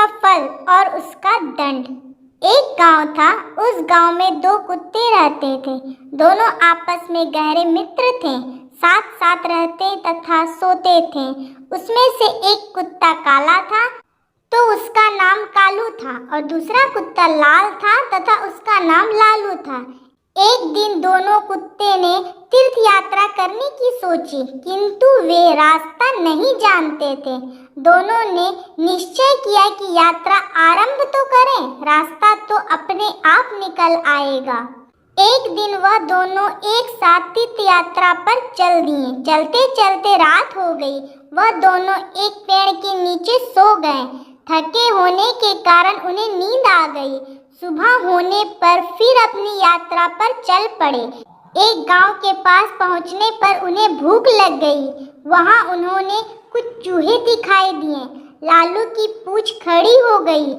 का फल और उसका दंड। एक गांव था। उस गांव में दो कुत्ते रहते थे। दोनों आपस में गहरे मित्र थे। साथ साथ रहते तथा सोते थे। उसमें से एक कुत्ता काला था तो उसका नाम कालू था और दूसरा कुत्ता लाल था तथा उसका नाम लालू था। एक दिन दोनों कुत्ते ने तीर्थ यात्रा करने की सोची, किंतु वे रास्ता नहीं जानते थे। दोनों ने निश्चय किया कि यात्रा आरंभ तो करें, रास्ता तो अपने आप निकल आएगा। एक दिन वह दोनों एक साथ तीर्थ यात्रा पर चल दिए। चलते चलते रात हो गई। वह दोनों एक पेड़ के नीचे सो गए। थके होने के कारण उन्हें नींद आ गई। सुबह होने पर फिर अपनी यात्रा पर चल पड़े। एक गांव के पास पहुंचने पर उन्हें भूख लग गई। वहां उन्होंने कुछ चूहे दिखाई दिए। लालू की पूंछ खड़ी हो गई।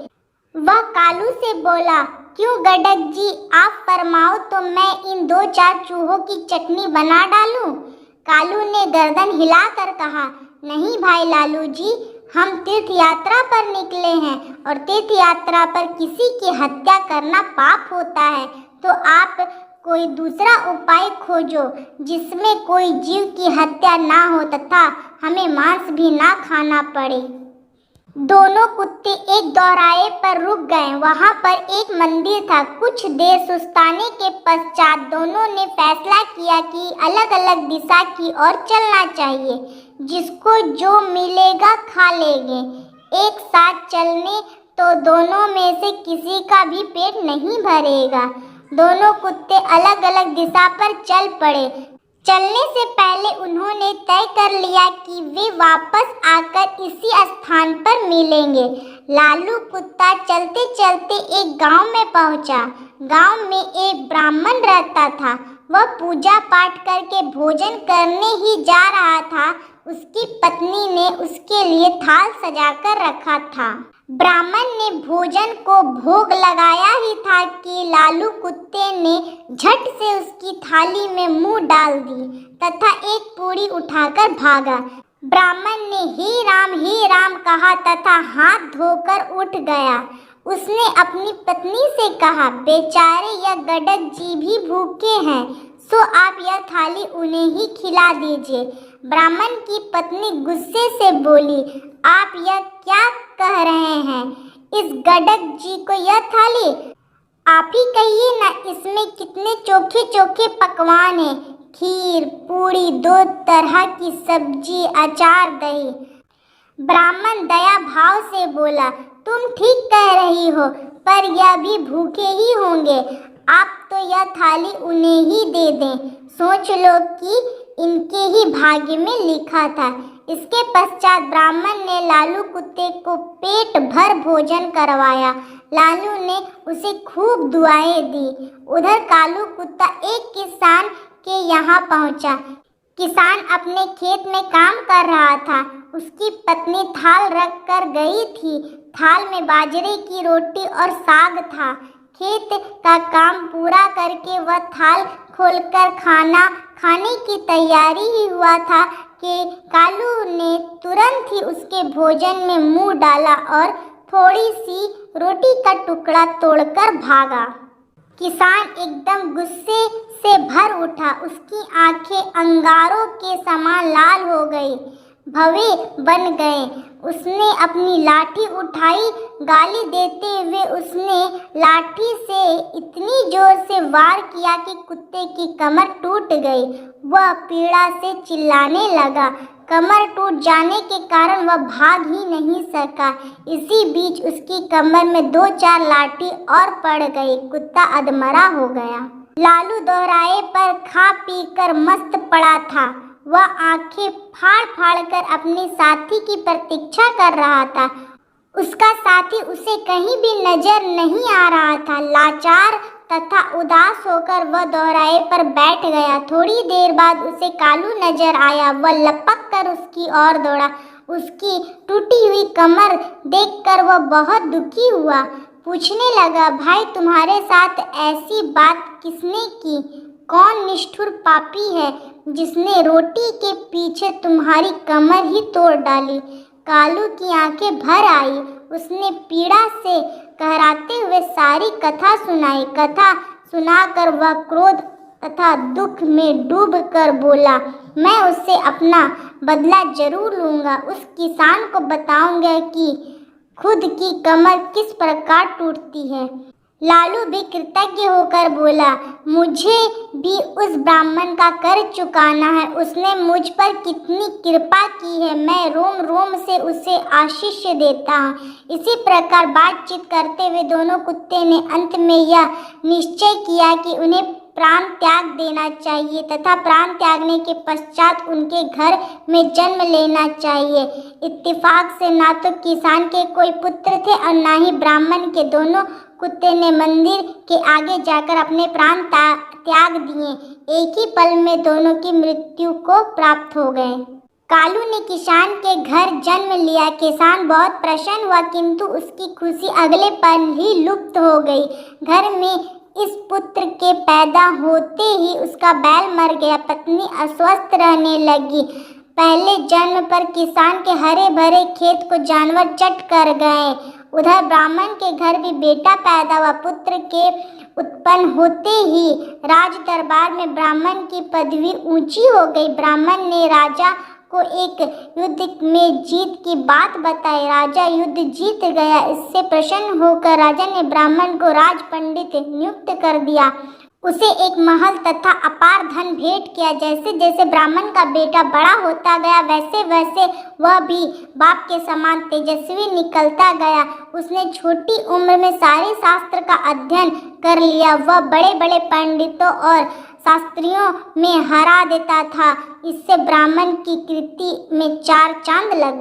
वह कालू से बोला, क्यों गडक जी, आप फरमाओ तो मैं इन 2-4 चूहों की चटनी बना डालूं। कालू ने गर्दन हिलाकर कहा, नहीं भाई लालू जी, हम तीर्थ यात्रा पर निकले हैं और तीर्थ यात्रा पर किसी की हत्या करना पाप होता है, तो आप कोई दूसरा उपाय खोजो जिसमें कोई जीव की हत्या ना हो तथा हमें मांस भी ना खाना पड़े। दोनों कुत्ते एक दोराहे पर रुक गए। वहां पर एक मंदिर था। कुछ देर सुस्ताने के पश्चात दोनों ने फैसला किया कि अलग अलग दिशा की ओर चलना चाहिए। जिसको जो मिलेगा खा लेंगे। एक साथ चलने तो दोनों में से किसी का भी पेट नहीं भरेगा। दोनों कुत्ते अलग अलग दिशा पर चल पड़े। चलने से पहले उन्होंने तय कर लिया कि वे वापस आकर इसी स्थान पर मिलेंगे। लालू कुत्ता चलते चलते एक गांव में पहुंचा। गांव में एक ब्राह्मण रहता था। वह पूजा पाठ करके भोजन करने ही जा रहा था। उसकी पत्नी ने उसके लिए थाल सजाकर रखा था। ब्राह्मण ने भोजन को भोग लगाया ही था कि लालू कुत्ते ने झट से उसकी थाली में मुंह डाल दी तथा एक पूरी उठाकर भागा। ब्राह्मण ने हे राम कहा तथा हाथ धोकर उठ गया। उसने अपनी पत्नी से कहा, बेचारे यह गडक जी भी भूखे हैं, सो आप यह थाली उन्हें ही खिला दीजिए। ब्राह्मण की पत्नी गुस्से से बोली, आप यह क्या कह रहे हैं? इस गडक जी को यह थाली? आप ही कहिए ना, इसमें कितने चोखे चोखे पकवान हैं, खीर, पूरी, 2 तरह की सब्जी, अचार, दही। ब्राह्मण दया भाव से बोला, तुम ठीक कह रही हो, पर यह भी भूखे ही होंगे। आप तो यह थाली उन्हें ही दे दें। सोच लो कि इनके ही भाग्य में लिखा था। इसके पश्चात ब्राह्मण ने लालू कुत्ते को पेट भर भोजन करवाया। लालू ने उसे खूब दुआएं दी। उधर कालू कुत्ता एक किसान के यहाँ पहुँचा। किसान अपने खेत में काम कर रहा था। उसकी पत्नी थाल रख कर गई थी। थाल में बाजरे की रोटी और साग था। खेत का काम पूरा करके वह थाल खोलकर खाना खाने की तैयारी ही हुआ था कि कालू ने तुरंत ही उसके भोजन में मुंह डाला और थोड़ी सी रोटी का टुकड़ा तोड़कर भागा। किसान एकदम गुस्से से भर उठा। उसकी आंखें अंगारों के समान लाल हो गई, भवे बन गए। उसने अपनी लाठी उठाई। गाली देते हुए उसने लाठी से इतनी जोर से वार किया कि कुत्ते की कमर टूट गई। वह पीड़ा से चिल्लाने लगा। कमर टूट जाने के कारण वह भाग ही नहीं सका। इसी बीच उसकी कमर में 2-4 लाठी और पड़ गई। कुत्ता अधमरा हो गया। लालू दोराहे पर खा पी कर मस्त पड़ा था। वह आंखें फाड़ फाड़ कर अपने साथी की प्रतीक्षा कर रहा था। उसका साथी उसे कहीं भी नजर नहीं आ रहा था। लाचार तथा उदास होकर वह दोराहे पर बैठ गया। थोड़ी देर बाद उसे कालू नजर आया। वह लपक कर उसकी ओर दौड़ा। उसकी टूटी हुई कमर देखकर वह बहुत दुखी हुआ। पूछने लगा, भाई तुम्हारे साथ ऐसी बात किसने की? कौन निष्ठुर पापी है जिसने रोटी के पीछे तुम्हारी कमर ही तोड़ डाली? कालू की आंखें भर आई। उसने पीड़ा से कहराते हुए सारी कथा सुनाई। कथा सुनाकर वह क्रोध तथा दुख में डूब कर बोला, मैं उससे अपना बदला जरूर लूँगा। उस किसान को बताऊंगा कि खुद की कमर किस प्रकार टूटती है। लालू भी कृतज्ञ होकर बोला, मुझे भी उस ब्राह्मण का कर चुकाना है। उसने मुझ पर कितनी कृपा की है, मैं रोम रोम से उसे आशीष देता हूँ। इसी प्रकार बातचीत करते हुए दोनों कुत्ते ने अंत में यह निश्चय किया कि उन्हें प्राण त्याग देना चाहिए तथा प्राण त्यागने के पश्चात उनके घर में जन्म लेना चाहिए। इत्तेफाक से ना तो किसान के कोई पुत्र थे और ना ही ब्राह्मण के। दोनों कुत्ते ने मंदिर के आगे जाकर अपने प्राण त्याग दिए। एक ही पल में दोनों की मृत्यु को प्राप्त हो गए। कालू ने किसान के घर जन्म लिया। किसान बहुत प्रसन्न हुआ, किंतु उसकी खुशी अगले पल ही लुप्त हो गई। घर में इस पुत्र के पैदा होते ही उसका बैल मर गया। पत्नी अस्वस्थ रहने लगी। पहले जन्म पर किसान के हरे भरे खेत को जानवर चट कर गए। उधर ब्राह्मण के घर भी बेटा पैदा हुआ। पुत्र के उत्पन्न होते ही राज दरबार में ब्राह्मण की पदवी ऊंची हो गई। ब्राह्मण ने राजा को एक युद्ध में जीत की बात बताई। राजा युद्ध जीत गया। इससे प्रसन्न होकर राजा ने ब्राह्मण को राज पंडित नियुक्त कर दिया। उसे एक महल तथा अपार धन भेंट किया। जैसे जैसे ब्राह्मण का बेटा बड़ा होता गया वैसे वैसे वह भी बाप के समान तेजस्वी निकलता गया। उसने छोटी उम्र में सारे शास्त्र का अध्ययन कर लिया। वह बड़े बड़े पंडितों और शास्त्रियों में हरा देता था। इससे ब्राह्मण की कीर्ति में चार चांद लग